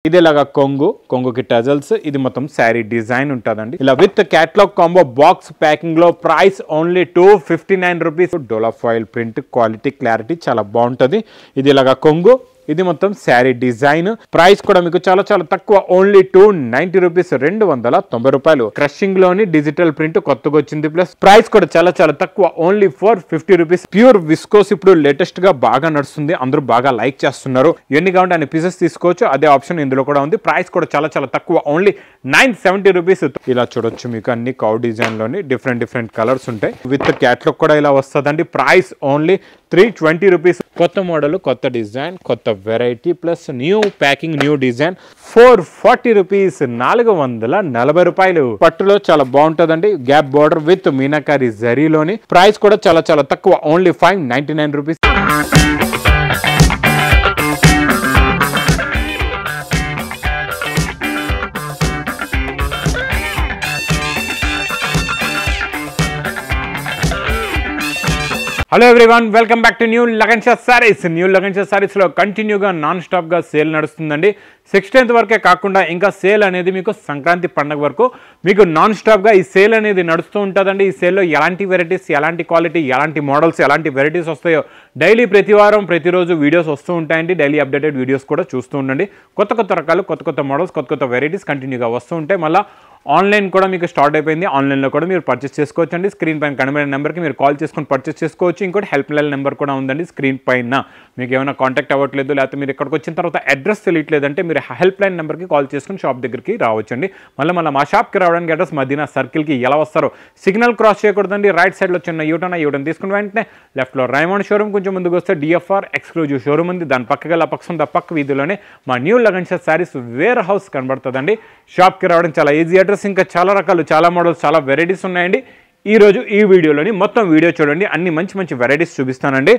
ఇదేలాగా కొంగుకి tassels, ఇది మొత్తం sari design ఉంటుందండి. ఇలా with catalogue combo box packing లో ప్రైస్ ఓన్లీ 259 రూపీస్. డోలా ఫాయిల్ ప్రింట్ క్వాలిటీ క్లారిటీ చాలా బాగుంటుంది. ఇది ఇలాగా కొంగు, ఇది మొత్తం శారీ డిజైన్. ప్రైస్ కూడా మీకు చాలా చాలా తక్కువ, ఓన్లీ 290 రూపీస్, 290 రూపాయలు. క్రషింగ్ లోని డిజిటల్ ప్రింట్ కొత్తగా వచ్చింది, ప్లస్ ప్రైస్ కూడా చాలా చాలా తక్కువ, ఓన్లీ 450 రూపీస్. ప్యూర్ విస్కోస్ ఇప్పుడు లేటెస్ట్ గా బాగా నడుస్తుంది, అందరూ బాగా లైక్ చేస్తున్నారు. ఎన్ని కావాలంటే అన్ని పీసెస్ తీసుకోవచ్చు, అదే ఆప్షన్ ఇందులో కూడా ఉంది. ప్రైస్ కూడా చాలా చాలా తక్కువ, ఓన్లీ 970 రూపీస్. ఇలా చూడొచ్చు, మీకు అన్ని కౌ డిజైన్ లోని డిఫరెంట్ కలర్స్ ఉంటాయి. విత్ క్యాట్లాగ్ కూడా ఇలా వస్తుందండి. Price only 320 rupees. కొత్త మోడల్, కొత్త డిజైన్, కొత్త variety, plus new packing, new design. 440 rupees, 440 రూపాయలు. పట్టులో చాలా బాగుంటుందండి. గ్యాప్ బోర్డర్ విత్ మీనాకారి జరీలోని. ప్రైస్ కూడా చాలా చాలా తక్కువ, only 599 rupees. Hello everyone, welcome back to new Lagan Shah sarees. New Lagan Shah సారీస్లో కంటిన్యూగా నాన్ స్టాప్గా సేల్ నడుస్తుందండి. 16th వరకే కాకుండా ఇంకా సేల్ అనేది మీకు సంక్రాంతి పండుగ వరకు మీకు నాన్ స్టాప్గా ఈ సేల్ అనేది నడుస్తూ ఉంటుందండి. ఈ సేల్లో ఎలాంటి వెరైటీస్, ఎలాంటి క్వాలిటీ, ఎలాంటి మోడల్స్, ఎలాంటి వెరైటీస్ వస్తాయో డైలీ ప్రతి వారం ప్రతిరోజు వీడియోస్ వస్తూ ఉంటాయండి. డైలీ అప్డేటెడ్ వీడియోస్ కూడా చూస్తూ ఉండండి. కొత్త రకాలు, కొత్త మోడల్స్, కొత్త వెరైటీస్ కంటిన్యూగా వస్తూ ఉంటాయి. మళ్ళీ ఆన్లైన్ కూడా మీకు స్టార్ట్ అయిపోయింది. ఆన్లైన్లో కూడా మీరు పర్చేస్ చేసుకోవచ్చు అండి. స్క్రీన్ పైన కనబడే నెంబర్కి మీరు కాల్ చేసుకొని పర్చేస్ చేసుకోవచ్చు. ఇంకోటి హెల్ప్ లైన్ నెంబర్ కూడా ఉందండి స్క్రీన్ పైన. మీకు ఏమైనా కాంటాక్ట్ అవ్వట్లేదు, లేకపోతే మీరు ఇక్కడికి వచ్చిన తర్వాత అడ్రస్ తెలియట్లేదంటే మీరు హెల్ప్ లైన్ నెంబర్కి కాల్ చేసుకుని షాప్ దగ్గరికి రావచ్చండి. మళ్ళీ మా షాప్కి రావడానికి అడ్రస్ మదీనా సర్కిల్కి ఎలా వస్తారో సిగ్నల్ క్రాస్ చేయకూడదండి. రైట్ సైడ్లో చిన్న యూటర్న్ తీసుకుని వెంటనే లెఫ్ట్లో రైమండ్ షోరూమ్, కొంచెం ముందుకు వస్తే డిఎఫ్ఆర్ ఎక్స్క్లూజివ్ షోరూమ్ ఉంది. దాని పక్కగా పక్క వీధిలోనే మా new Lagan Shah sarees warehouse కనబడుతుందండి. షాప్కి రావడం చాలా ఈజీ. అడ్రస్, ఇంకా చాలా రకాలు, చాలా మోడల్స్, చాలా వెరైటీస్ ఉన్నాయండి. ఈరోజు ఈ వీడియోలోని మొత్తం వీడియో చూడండి, అన్ని మంచి వెరైటీస్ చూపిస్తానండి.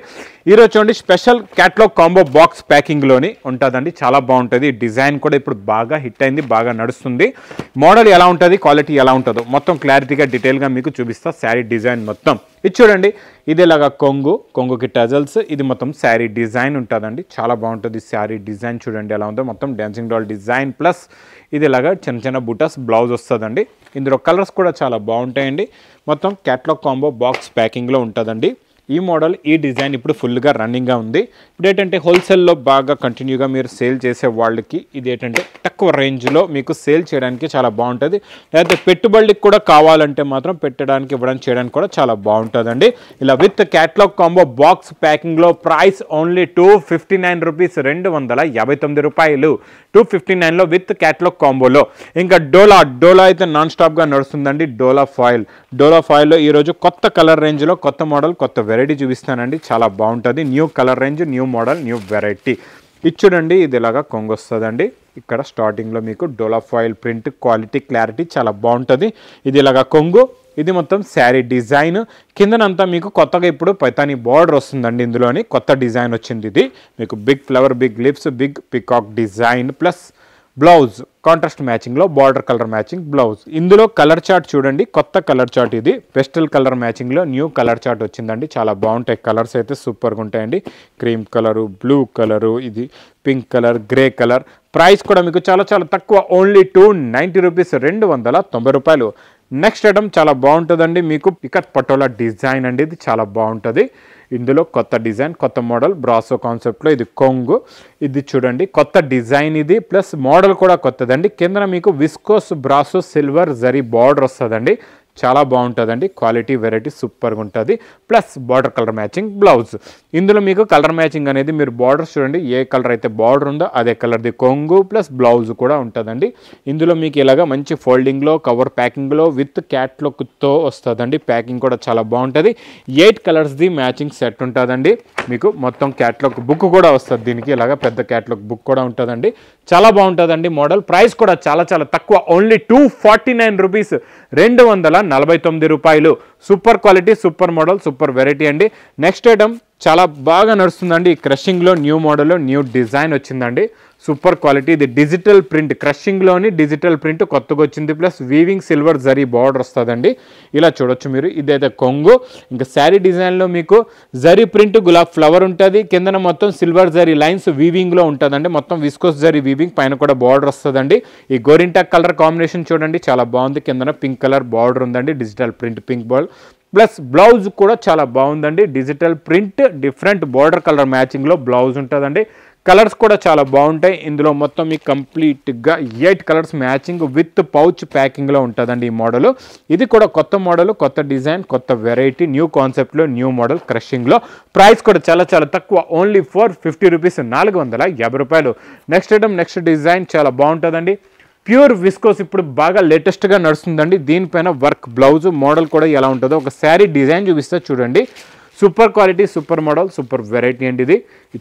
ఈరోజు చూడండి, స్పెషల్ క్యాటలాగ్ కాంబో బాక్స్ ప్యాకింగ్లోని ఉంటుందండి. చాలా బాగుంటుంది. డిజైన్ కూడా ఇప్పుడు బాగా హిట్ అయింది, బాగా నడుస్తుంది. మోడల్ ఎలా ఉంటుంది, క్వాలిటీ ఎలా ఉంటుందో మొత్తం క్లారిటీగా డీటెయిల్గా మీకు చూపిస్తా. శారీ డిజైన్ మొత్తం ఇది చూడండి. ఇది ఇలాగా కొంగుకి టజల్స్, ఇది మొత్తం శారీ డిజైన్ ఉంటుందండి. చాలా బాగుంటుంది. శారీ డిజైన్ చూడండి ఎలా ఉందో, మొత్తం డాన్సింగ్ డాల్ డిజైన్, ప్లస్ ఇది ఇలాగా చిన్న బుటాస్ బ్లౌజ్ వస్తుందండి. ఇందులో కలర్స్ కూడా చాలా బాగుంటాయండి. మొత్తం క్యాటలాగ్ కాంబో బాక్స్ ప్యాకింగ్లో ఉంటుందండి. ఈ మోడల్, ఈ డిజైన్ ఇప్పుడు ఫుల్గా రన్నింగ్గా ఉంది. ఇప్పుడు ఏంటంటే హోల్సేల్లో బాగా కంటిన్యూగా మీరు సేల్ చేసే వాళ్ళకి ఇది ఏంటంటే తక్కువ రేంజ్లో మీకు సేల్ చేయడానికి చాలా బాగుంటుంది. లేకపోతే పెట్టుబడికి కూడా కావాలంటే మాత్రం పెట్టడానికి, చేయడానికి కూడా చాలా బాగుంటుందండి. ఇలా విత్ క్యాటలాగ్ కాంబో బాక్స్ ప్యాకింగ్లో ప్రైస్ ఓన్లీ 259 రూపీస్, 259 రూపాయలు. 259లో విత్ క్యాటలాగ్ కాంబోలో. ఇంకా డోలా అయితే నాన్ స్టాప్గా నడుస్తుందండి. డోలా ఫాయిల్లో ఈరోజు కొత్త కలర్ రేంజ్లో కొత్త మోడల్, కొత్త వెరైటీ చూపిస్తానండి. చాలా బాగుంటుంది. New colour range, new model, new variety. ఇది చూడండి, ఇది ఇలాగా కొంగు వస్తుందండి. ఇక్కడ స్టార్టింగ్లో మీకు డోలా ఫాయిల్ ప్రింట్ క్వాలిటీ క్లారిటీ చాలా బాగుంటుంది. ఇది ఇలాగా కొంగు, ఇది మొత్తం శారీ డిజైన్. కిందనంతా మీకు కొత్తగా ఇప్పుడు పైతానీ బార్డర్ వస్తుందండి. ఇందులోని కొత్త డిజైన్ వచ్చింది. ఇది మీకు big flower, big lips, big peacock design, plus blouse contrast మ్యాచింగ్లో బార్డర్ కలర్ మ్యాచింగ్ బ్లౌజ్. ఇందులో కలర్ చార్ట్ చూడండి, కొత్త కలర్ చార్ట్. ఇది పెస్టల్ కలర్ మ్యాచింగ్లో న్యూ కలర్ చార్ట్ వచ్చిందండి. చాలా బాగుంటాయి. కలర్స్ అయితే సూపర్గా ఉంటాయండి. క్రీమ్ కలరు, బ్లూ కలరు, ఇది pink colour, grey colour. Price కూడా మీకు చాలా చాలా తక్కువ, ఓన్లీ 290 రూపీస్, 290 రూపాయలు. నెక్స్ట్ ఐటమ్ చాలా బాగుంటుందండి. మీకు పికట్ పటోలా డిజైన్ అండి. ఇది చాలా బాగుంటుంది. ఇందులో కొత్త డిజైన్, కొత్త మోడల్, బ్రాసో కాన్సెప్ట్లో. ఇది కొంగు, ఇది చూడండి కొత్త డిజైన్. ఇది ప్లస్ మోడల్ కూడా కొత్తదండి. కింద మీకు viscose brasso silver zari border వస్తుందండి. చాలా బాగుంటుందండి. క్వాలిటీ, వెరైటీ సూపర్గా ఉంటుంది. Plus border colour matching blouse. ఇందులో మీకు కలర్ మ్యాచింగ్ అనేది మీరు బార్డర్స్ చూడండి, ఏ కలర్ అయితే బార్డర్ ఉందో అదే కలర్ది కొంగు ప్లస్ బ్లౌజ్ కూడా ఉంటుందండి. ఇందులో మీకు ఇలాగా మంచి ఫోల్డింగ్లో, కవర్ ప్యాకింగ్లో విత్ క్యాట్లాగ్తో వస్తుందండి. ప్యాకింగ్ కూడా చాలా బాగుంటుంది. 8 కలర్స్ది మ్యాచింగ్ సెట్ ఉంటుందండి. మీకు మొత్తం క్యాట్లాగ్ బుక్ కూడా వస్తుంది. దీనికి ఇలాగా పెద్ద క్యాట్లాగ్ బుక్ కూడా ఉంటుందండి. చాలా బాగుంటుందండి మోడల్. ప్రైస్ కూడా చాలా చాలా తక్కువ, ఓన్లీ 249 రూపీస్, 249 రూపాయలు. Super quality, super model, super variety అండి. నెక్స్ట్ ఐటమ్ చాలా బాగా నడుస్తుందండి. ఈ క్రషింగ్లో న్యూ మోడల్లో న్యూ డిజైన్ వచ్చిందండి. Super quality. ఇది డిజిటల్ ప్రింట్, క్రషింగ్లోని డిజిటల్ ప్రింట్ కొత్తగా వచ్చింది. Plus weaving silver zari border వస్తుందండి. ఇలా చూడొచ్చు మీరు. ఇదైతే కొంగు. ఇంకా శారీ డిజైన్లో మీకు జరీ ప్రింట్ గులాబ్ ఫ్లవర్ ఉంటుంది. కిందన మొత్తం సిల్వర్ జరీ లైన్స్ వీవింగ్లో ఉంటుందండి. మొత్తం విస్కోస్ జరీ వీవింగ్, పైన కూడా బార్డర్ వస్తుందండి. ఈ గోరింటాక్ కలర్ కాంబినేషన్ చూడండి, చాలా బాగుంది. కిందన పింక్ కలర్ బార్డర్ ఉందండి, digital print pink ball. Plus blouse కూడా చాలా బాగుందండి. Digital print different border colour మ్యాచింగ్లో బ్లౌజ్ ఉంటుందండి. కలర్స్ కూడా చాలా బాగుంటాయి. ఇందులో మొత్తం మీకు కంప్లీట్గా 8 కలర్స్ మ్యాచింగ్ విత్ పౌచ్ ప్యాకింగ్లో ఉంటుందండి ఈ మోడల్. ఇది కూడా కొత్త మోడల్, కొత్త డిజైన్, కొత్త వెరైటీ, న్యూ కాన్సెప్ట్లో న్యూ మోడల్ క్రషింగ్లో. ప్రైస్ కూడా చాలా చాలా తక్కువ, ఓన్లీ ఫర్ 50 రూపీస్, 450 రూపాయలు. నెక్స్ట్ ఐటమ్, నెక్స్ట్ డిజైన్ చాలా బాగుంటుందండి. ప్యూర్ విస్కోస్ ఇప్పుడు బాగా లేటెస్ట్గా నడుస్తుందండి. దీనిపైన వర్క్ బ్లౌజ్ మోడల్ కూడా ఎలా ఉంటుందో ఒక శారీ డిజైన్ చూపిస్తే చూడండి. Super quality, super model, super variety అండి. ఇది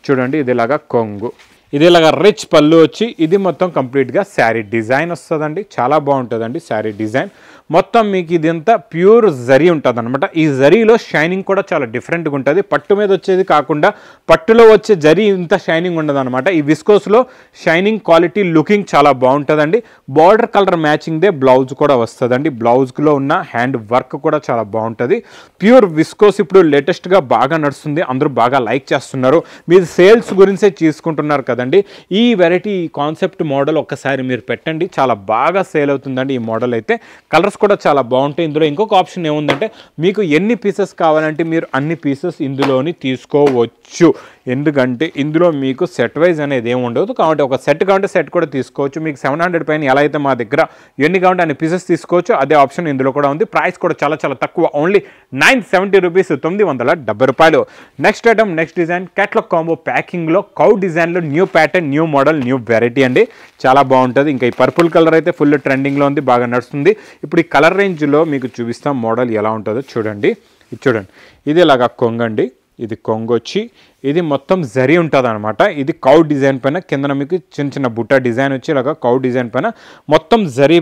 చూడండి, ఇది ఇలాగా కొంగు, ఇది ఇలాగా రిచ్ పళ్ళు వచ్చి ఇది మొత్తం కంప్లీట్గా శారీ డిజైన్ వస్తుందండి. చాలా బాగుంటుందండి శారీ డిజైన్ మొత్తం. మీకు ఇదంతా ప్యూర్ జరీ ఉంటుంది అనమాట. ఈ జరీలో షైనింగ్ కూడా చాలా డిఫరెంట్గా ఉంటుంది. పట్టు మీద వచ్చేది కాకుండా పట్టులో వచ్చే జరీ ఇంత షైనింగ్ ఉండదు అనమాట. ఈ విస్కోస్లో షైనింగ్ క్వాలిటీ లుకింగ్ చాలా బాగుంటుందండి. బార్డర్ కలర్ మ్యాచింగ్దే బ్లౌజ్ కూడా వస్తుందండి. బ్లౌజ్లో ఉన్న హ్యాండ్ వర్క్ కూడా చాలా బాగుంటుంది. ప్యూర్ విస్కోస్ ఇప్పుడు లేటెస్ట్గా బాగా నడుస్తుంది, అందరూ బాగా లైక్ చేస్తున్నారు. మీరు సేల్స్ గురించే తీసుకుంటున్నారు కదండి. ఈ వెరైటీ, ఈ కాన్సెప్ట్ మోడల్ ఒక్కసారి మీరు పెట్టండి, చాలా బాగా సేల్ అవుతుందండి ఈ మోడల్ అయితే. కలర్స్ కూడా చాలా బాగుంటాయి. ఇందులో ఇంకొక ఆప్షన్ ఏముందంటే మీకు ఎన్ని పీసెస్ కావాలంటే మీరు అన్ని పీసెస్ ఇందులోని తీసుకోవచ్చు. ఎందుకంటే ఇందులో మీకు సెట్ వైజ్ అనేది ఏమి ఉండదు. కాబట్టి ఒక సెట్ కావాలంటే సెట్ కూడా తీసుకోవచ్చు. మీకు 700 పైన ఎలా అయితే మా దగ్గర ఎన్ని కావాలంటే అన్ని పీసెస్ తీసుకోవచ్చు, అదే ఆప్షన్ ఇందులో కూడా ఉంది. ప్రైస్ కూడా చాలా చాలా తక్కువ, ఓన్లీ 970 రూపీస్, 970 రూపాయలు. Next item, next design, catalogue combo ప్యాకింగ్లో కౌ డిజైన్లో new pattern, new model, new variety అండి. చాలా బాగుంటుంది. ఇంకా ఈ పర్పుల్ కలర్ అయితే ఫుల్ ట్రెండింగ్లో ఉంది, బాగా నడుస్తుంది. ఇప్పుడు ఈ కలర్ రేంజ్లో మీకు చూపిస్తాం మోడల్ ఎలా ఉంటుందో చూడండి. ఇది చూడండి, ఇది ఇలాగా కొంగండి. ఇది కొంగొచ్చి ఇది మొత్తం జరీ ఉంటుంది అనమాట. ఇది కౌ డిజైన్ పైన కిందన మీకు చిన్న చిన్న బుట్ట డిజైన్ వచ్చి ఇలాగా కౌ డిజైన్ పైన మొత్తం జరీ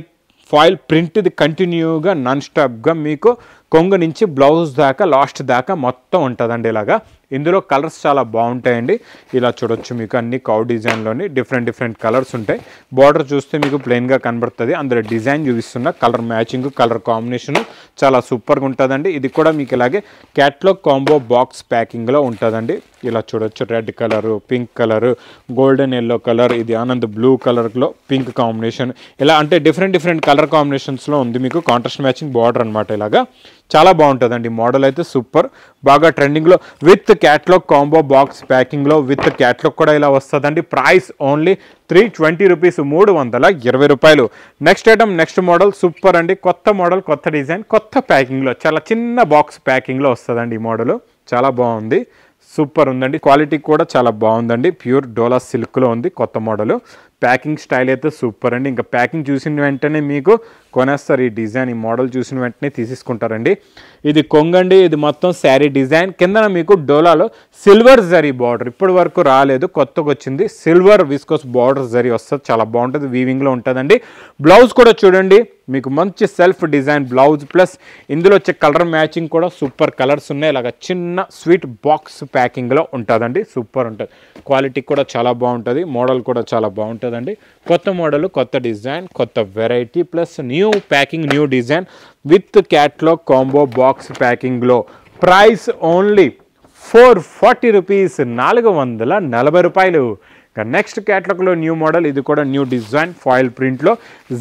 ఫాయిల్ ప్రింట్. ఇది కంటిన్యూగా నాన్ స్టాప్గా మీకు కొంగు నుంచి బ్లౌజ్ దాకా లాస్ట్ దాకా మొత్తం ఉంటుందండి ఇలాగా. ఇందులో కలర్స్ చాలా బాగుంటాయండి. ఇలా చూడొచ్చు, మీకు అన్ని కౌ డిజైన్లోని డిఫరెంట్ కలర్స్ ఉంటాయి. బార్డర్ చూస్తే మీకు ప్లెయిన్గా కనబడుతుంది. అందులో డిజైన్ చూపిస్తున్న కలర్ మ్యాచింగ్, కలర్ కాంబినేషన్ చాలా సూపర్గా ఉంటుందండి. ఇది కూడా మీకు ఇలాగే క్యాట్లాగ్ కాంబో బాక్స్ ప్యాకింగ్లో ఉంటుందండి. ఇలా చూడొచ్చు, red colour, pink colour, golden yellow colour, ఇది ఆనంద్ బ్లూ కలర్లో పింక్ కాంబినేషన్, ఇలా అంటే డిఫరెంట్ కలర్ కాంబినేషన్స్లో ఉంది. మీకు కాంట్రాస్ట్ మ్యాచింగ్ బార్డర్ అనమాట. ఇలాగా చాలా బాగుంటుందండి మోడల్ అయితే. సూపర్, బాగా ట్రెండింగ్లో విత్ క్యాట్లాగ్ కాంబో బాక్స్ ప్యాకింగ్లో విత్ క్యాట్లాగ్ కూడా ఇలా వస్తుందండి. ప్రైస్ ఓన్లీ 320 రూపీస్, 320 రూపాయలు. Next item, next model super అండి. కొత్త మోడల్, కొత్త డిజైన్, కొత్త ప్యాకింగ్లో, చాలా చిన్న బాక్స్ ప్యాకింగ్లో వస్తుందండి ఈ మోడల్. చాలా బాగుంది, సూపర్ ఉందండి. క్వాలిటీ కూడా చాలా బాగుందండి. ప్యూర్ డోలా సిల్క్లో ఉంది కొత్త మోడల్. ప్యాకింగ్ స్టైల్ అయితే సూపర్ అండి. ఇంకా ప్యాకింగ్ చూసిన వెంటనే మీకు కొనేస్తారు. ఈ డిజైన్, ఈ మోడల్ చూసిన వెంటనే తీసేసుకుంటారండి. ఇది కొంగండి. ఇది మొత్తం శారీ డిజైన్. కింద మీకు డోలాలో సిల్వర్ జరీ బార్డర్ ఇప్పటి వరకు రాలేదు, కొత్తగా వచ్చింది. సిల్వర్ విస్కోస్ బార్డర్ జరీ వస్తుంది, చాలా బాగుంటుంది. వీవింగ్లో ఉంటుందండి. బ్లౌజ్ కూడా చూడండి, మీకు మంచి సెల్ఫ్ డిజైన్ బ్లౌజ్. ప్లస్ ఇందులో వచ్చే కలర్ మ్యాచింగ్ కూడా సూపర్ కలర్స్ ఉన్నాయి. ఇలాగ చిన్న స్వీట్ బాక్స్ ప్యాకింగ్లో ఉంటుందండి. సూపర్ ఉంటుంది. క్వాలిటీ కూడా చాలా బాగుంటుంది. మోడల్ కూడా చాలా బాగుంటుందండి. కొత్త మోడల్, కొత్త డిజైన్, కొత్త variety, plus new packing, new design with catalogue combo box ప్యాకింగ్లో. ప్రైస్ ఓన్లీ 440 రూపీస్, 440 రూపాయలు. ఇంకా నెక్స్ట్ క్యాటలాగ్లో న్యూ మోడల్, ఇది కూడా న్యూ డిజైన్ ఫాయిల్ ప్రింట్లో.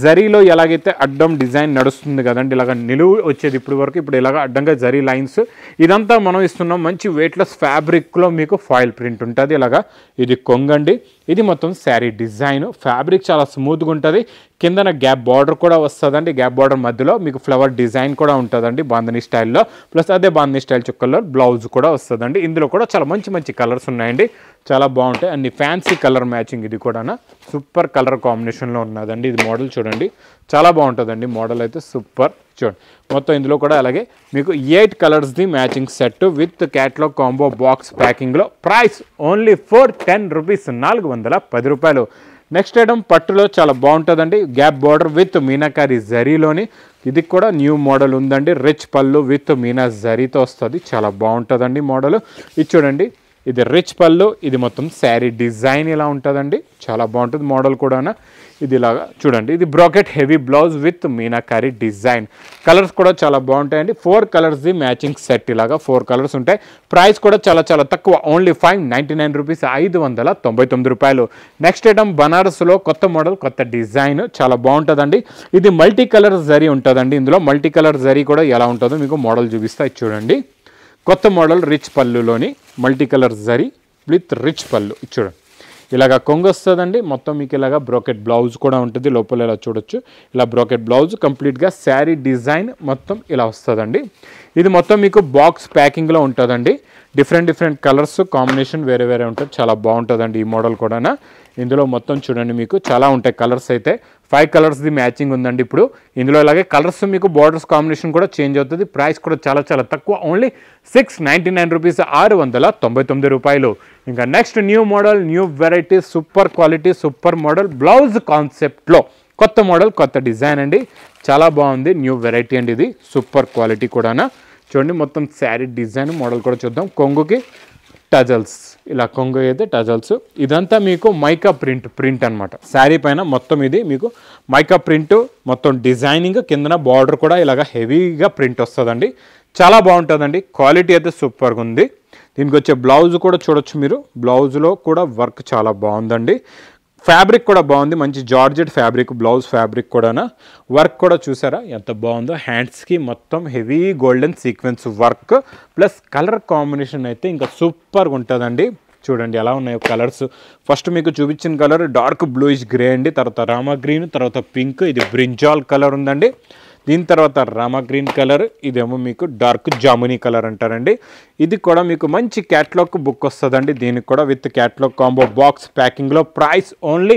జరీలో ఎలాగైతే అడ్డం డిజైన్ నడుస్తుంది కదండి, ఇలాగ నిలువు వచ్చేది ఇప్పుడు వరకు, ఇప్పుడు ఇలాగ అడ్డంగా జరీ లైన్స్. ఇదంతా మనం ఇస్తున్నాం మంచి వెయిట్లెస్ ఫ్యాబ్రిక్లో మీకు ఫాయిల్ ప్రింట్ ఉంటుంది. ఇలాగా ఇది కొంగండి. ఇది మొత్తం శారీ డిజైన్. ఫ్యాబ్రిక్ చాలా స్మూత్గా ఉంటుంది. కిందన గ్యాప్ బార్డర్ కూడా వస్తుందండి. గ్యాప్ బార్డర్ మధ్యలో మీకు ఫ్లవర్ డిజైన్ కూడా ఉంటుందండి బాంధనీ స్టైల్లో. ప్లస్ అదే బాంధనీ స్టైల్ చుక్కల్లో బ్లౌజ్ కూడా వస్తుందండి. ఇందులో కూడా చాలా మంచి కలర్స్ ఉన్నాయండి, చాలా బాగుంటాయి. అన్ని ఫ్యాన్సీ కలర్ మ్యాచింగ్. ఇది కూడా సూపర్ కలర్ కాంబినేషన్లో ఉన్నదండి. ఇది మోడల్ చూడండి, చాలా బాగుంటుందండి మోడల్ అయితే. సూపర్ చూడండి, మొత్తం ఇందులో కూడా అలాగే మీకు 8 కలర్స్ది matching set with catalogue combo box ప్యాకింగ్లో. ప్రైస్ ఓన్లీ 410 రూపీస్, 410 రూపాయలు. నెక్స్ట్ ఐటమ్ పట్టులో చాలా బాగుంటుందండి, గ్యాప్ బార్డర్ విత్ మీనాకారి జరీలోని. ఇది కూడా న్యూ మోడల్ ఉందండి, రిచ్ పళ్ళు విత్ మీనా జరీతో వస్తుంది, చాలా బాగుంటుందండి మోడల్. ఇది చూడండి, ఇది రిచ్ పళ్ళు, ఇది మొత్తం శారీ డిజైన్ ఇలా ఉంటుందండి, చాలా బాగుంటుంది మోడల్ కూడా. ఇది ఇలాగా చూడండి, ఇది bracket heavy blouse with meenakari design. Colours కూడా చాలా బాగుంటాయండి, 4 కలర్స్ది మ్యాచింగ్ సెట్, ఇలాగా 4 కలర్స్ ఉంటాయి. ప్రైస్ కూడా చాలా చాలా తక్కువ, ఓన్లీ 599 రూపీస్, 599 రూపాయలు. నెక్స్ట్ ఐటమ్ బనారస్లో కొత్త మోడల్, కొత్త డిజైన్, చాలా బాగుంటుందండి. ఇది మల్టీ కలర్ జరీ ఉంటుందండి, ఇందులో మల్టీ కలర్ జరీ కూడా ఎలా ఉంటుందో మీకు మోడల్ చూపిస్తా. ఇది చూడండి, కొత్త మోడల్ రిచ్ పళ్ళులోని మల్టీ కలర్ జరీ విత్ రిచ్ పళ్ళు. చూడండి, ఇలాగ కొంగు వస్తుందండి, మొత్తం మీకు ఇలాగ బ్రోకెట్ బ్లౌజ్ కూడా ఉంటుంది, లోపల ఇలా చూడొచ్చు, ఇలా బ్రోకెట్ బ్లౌజ్ కంప్లీట్గా శారీ డిజైన్ మొత్తం ఇలా వస్తుందండి. ఇది మొత్తం మీకు బాక్స్ ప్యాకింగ్లో ఉంటుందండి, డిఫరెంట్ కలర్స్ కాంబినేషన్ వేరే వేరే ఉంటుంది, చాలా బాగుంటుందండి ఈ మోడల్ కూడా. ఇందులో మొత్తం చూడండి మీకు చాలా ఉంటాయి కలర్స్, అయితే 5 కలర్స్ది మ్యాచింగ్ ఉందండి ఇప్పుడు ఇందులో. అలాగే కలర్స్ మీకు బార్డర్స్ కాంబినేషన్ కూడా చేంజ్ అవుతుంది. ప్రైస్ కూడా చాలా చాలా తక్కువ, ఓన్లీ 699 రూపీస్, 699 రూపాయలు. ఇంకా next new model, new variety, super quality, super model blouse కాన్సెప్ట్లో కొత్త మోడల్, కొత్త డిజైన్ అండి, చాలా బాగుంది, న్యూ వెరైటీ అండి, ఇది సూపర్ క్వాలిటీ కూడా. చూడండి, మొత్తం శారీ డిజైన్ మోడల్ కూడా చూద్దాం. కొంగుకి టజల్స్, ఇలా కొంగు అయితే టజల్స్, ఇదంతా మీకు మైకా ప్రింట్ అనమాట. శారీ పైన మొత్తం ఇది మీకు మైకా ప్రింట్, మొత్తం డిజైనింగ్, కిందన బార్డర్ కూడా ఇలాగ హెవీగా ప్రింట్ వస్తుందండి, చాలా బాగుంటుందండి. క్వాలిటీ అయితే సూపర్గా ఉంది. దీనికి వచ్చే బ్లౌజ్ కూడా చూడొచ్చు మీరు, బ్లౌజ్లో కూడా వర్క్ చాలా బాగుందండి. ఫ్యాబ్రిక్ కూడా బాగుంది, మంచి జార్జెట్ ఫ్యాబ్రిక్, బ్లౌజ్ ఫ్యాబ్రిక్ కూడా. వర్క్ కూడా చూసారా ఎంత బాగుందో, హ్యాండ్స్కి మొత్తం heavy golden sequence work plus colour combination అయితే ఇంకా సూపర్గా ఉంటుందండి. చూడండి ఎలా ఉన్నాయో కలర్స్. ఫస్ట్ మీకు చూపించిన కలర్ డార్క్ బ్లూయిష్ గ్రే అండి, తర్వాత రామా గ్రీన్, తర్వాత పింక్, ఇది బ్రింజాల్ కలర్ ఉందండి. దీని తర్వాత రామా గ్రీన్ కలర్, ఇదేమో మీకు డార్క్ జామునీ కలర్ అంటారండి. ఇది కూడా మీకు మంచి క్యాట్లాగ్ బుక్ వస్తుందండి, దీనికి కూడా విత్ క్యాట్లాగ్ కాంబో బాక్స్ ప్యాకింగ్లో. ప్రైస్ ఓన్లీ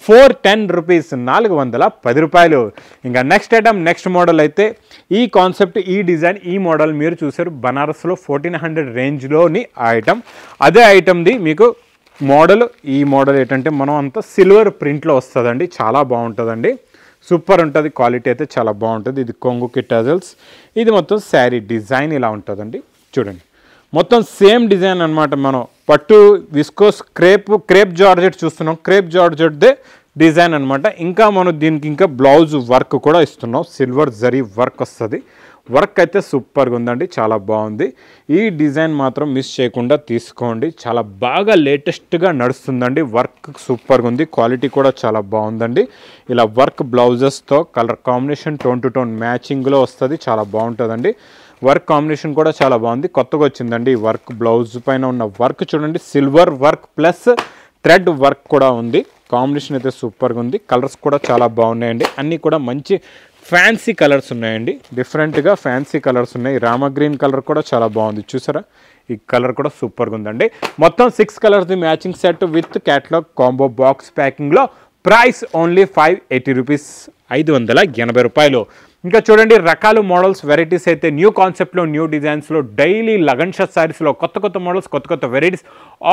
410 రూపీస్, 410 రూపాయలు. ఇంకా నెక్స్ట్ ఐటమ్, నెక్స్ట్ మోడల్ అయితే ఈ కాన్సెప్ట్, ఈ డిజైన్, ఈ మోడల్ మీరు చూసారు బనారస్లో 1400 రేంజ్లోని ఐటమ్. అదే ఐటమ్ది మీకు మోడల్, ఈ మోడల్ ఏంటంటే మనం అంతా సిల్వర్ ప్రింట్లో వస్తుందండి, చాలా బాగుంటుందండి, సూపర్ ఉంటుంది, క్వాలిటీ అయితే చాలా బాగుంటుంది. ఇది కొంగుకి టజల్స్, ఇది మొత్తం శారీ డిజైన్ ఇలా ఉంటుందండి. చూడండి, మొత్తం సేమ్ డిజైన్ అనమాట. మనం పట్టు విస్కోస్ క్రేప్ జార్జెట్ చూస్తున్నాం, క్రేప్ జార్జెట్దే డిజైన్ అనమాట. ఇంకా మనం దీనికి ఇంకా బ్లౌజ్ వర్క్ కూడా ఇస్తున్నాం, సిల్వర్ జరీ వర్క్ వస్తుంది. వర్క్ అయితే సూపర్గా ఉందండి, చాలా బాగుంది. ఈ డిజైన్ మాత్రం మిస్ చేయకుండా తీసుకోండి, చాలా బాగా లేటెస్ట్గా నడుస్తుందండి. వర్క్ సూపర్గా ఉంది, క్వాలిటీ కూడా చాలా బాగుందండి. ఇలా వర్క్ బ్లౌజెస్తో colour combination tone to tone మ్యాచింగ్లో వస్తుంది, చాలా బాగుంటుందండి. వర్క్ కాంబినేషన్ కూడా చాలా బాగుంది, కొత్తగా వచ్చిందండి. ఈ వర్క్ బ్లౌజ్ పైన ఉన్న వర్క్ చూడండి, silver work plus thread work కూడా ఉంది, కాంబినేషన్ అయితే సూపర్గా ఉంది. కలర్స్ కూడా చాలా బాగున్నాయండి, అన్నీ కూడా మంచి ఫ్యాన్సీ కలర్స్ ఉన్నాయండి, డిఫరెంట్గా ఫ్యాన్సీ కలర్స్ ఉన్నాయి. రామా గ్రీన్ కలర్ కూడా చాలా బాగుంది, చూసారా, ఈ కలర్ కూడా సూపర్గా ఉందండి. మొత్తం 6 కలర్స్ది matching set with catalogue combo box ప్యాకింగ్లో. ప్రైస్ ఓన్లీ 580 రూపీస్, 580 రూపాయలు. ఇంకా చూడండి రకాలు మోడల్స్ వెరైటీస్ అయితే న్యూ కాన్సెప్ట్లో న్యూ డిజైన్స్లో డైలీ లగన్ షర్ట్ సారీస్లో కొత్త మోడల్స్ కొత్త వెరైటీస్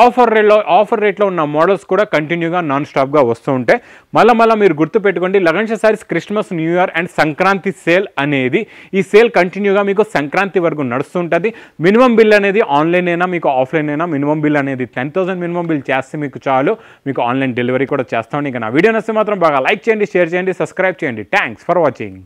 ఆఫర్ రేట్లో ఉన్న మోడల్స్ కూడా కంటిన్యూగా నాన్ స్టాప్గా వస్తూ ఉంటాయి. మళ్ళీ మీరు గుర్తుపెట్టుకోండి, lagan shirt saris Christmas, new year and Sankranti sale అనేది, ఈ సేల్ కంటిన్యూగా మీకు సంక్రాంతి వరకు నడుస్తుంటుంది. మినిమం బిల్ అనేది ఆన్లైన్ అయినా మీకు ఆఫ్లైన్ అయినా మినిమం బిల్ అనేది 10,000 మినిమం బిల్ చేస్తే మీకు చాలు, మీకు ఆన్లైన్ డెలివరీ కూడా చేస్తాం. ఇంకా నా వీడియో నచ్చితే మాత్రం బాగా లైక్ చేయండి, షేర్ చేయండి, సబ్స్క్రైబ్ చేయండి. Thanks for watching.